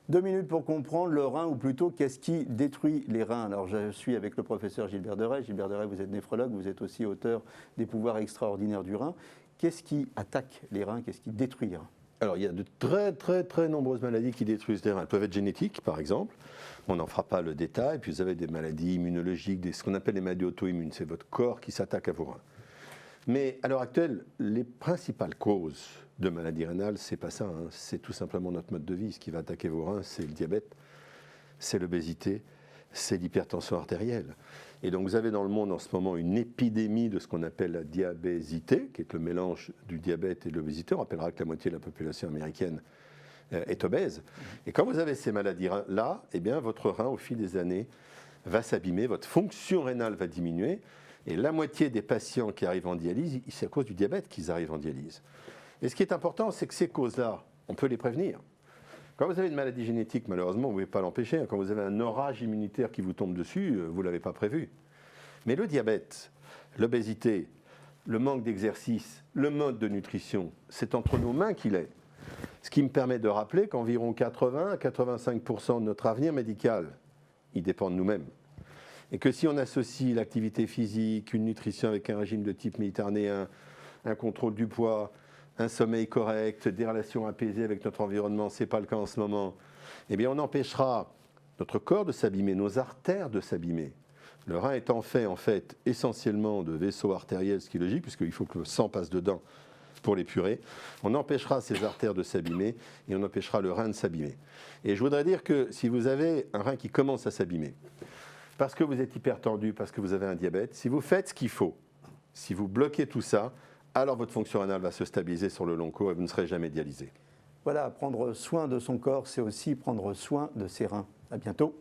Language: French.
2 minutes pour comprendre le rein, ou plutôt qu'est-ce qui détruit les reins. Alors je suis avec le professeur Gilbert Deray. Gilbert Deray, vous êtes néphrologue, vous êtes aussi auteur des pouvoirs extraordinaires du rein. Qu'est-ce qui attaque les reins? Qu'est-ce qui détruit les reins? Alors il y a de très nombreuses maladies qui détruisent les reins. Elles peuvent être génétiques par exemple, on n'en fera pas le détail, puis vous avez des maladies immunologiques, ce qu'on appelle les maladies auto-immunes, c'est votre corps qui s'attaque à vos reins. Mais à l'heure actuelle, les principales causes de maladies rénales, c'est pas ça, hein. C'est tout simplement notre mode de vie. Ce qui va attaquer vos reins, c'est le diabète, c'est l'obésité, c'est l'hypertension artérielle. Et donc vous avez dans le monde en ce moment une épidémie de ce qu'on appelle la diabésité, qui est le mélange du diabète et de l'obésité. On rappellera que la moitié de la population américaine est obèse. Et quand vous avez ces maladies-là, eh bien votre rein, au fil des années, va s'abîmer, votre fonction rénale va diminuer. Et la moitié des patients qui arrivent en dialyse, c'est à cause du diabète qu'ils arrivent en dialyse. Et ce qui est important, c'est que ces causes-là, on peut les prévenir. Quand vous avez une maladie génétique, malheureusement, vous ne pouvez pas l'empêcher. Quand vous avez un orage immunitaire qui vous tombe dessus, vous ne l'avez pas prévu. Mais le diabète, l'obésité, le manque d'exercice, le mode de nutrition, c'est entre nos mains qu'il est. Ce qui me permet de rappeler qu'environ 80 à 85% de notre avenir médical, il dépend de nous-mêmes. Et que si on associe l'activité physique, une nutrition avec un régime de type méditerranéen, un contrôle du poids, un sommeil correct, des relations apaisées avec notre environnement, ce n'est pas le cas en ce moment, eh bien on empêchera notre corps de s'abîmer, nos artères de s'abîmer. Le rein étant fait en fait essentiellement de vaisseaux artériels, ce qui est logique, puisqu'il faut que le sang passe dedans pour l'épurer. On empêchera ces artères de s'abîmer et on empêchera le rein de s'abîmer. Et je voudrais dire que si vous avez un rein qui commence à s'abîmer, parce que vous êtes hypertendu, parce que vous avez un diabète, si vous faites ce qu'il faut, si vous bloquez tout ça, alors votre fonction rénale va se stabiliser sur le long cours et vous ne serez jamais dialysé. Voilà, prendre soin de son corps, c'est aussi prendre soin de ses reins. À bientôt.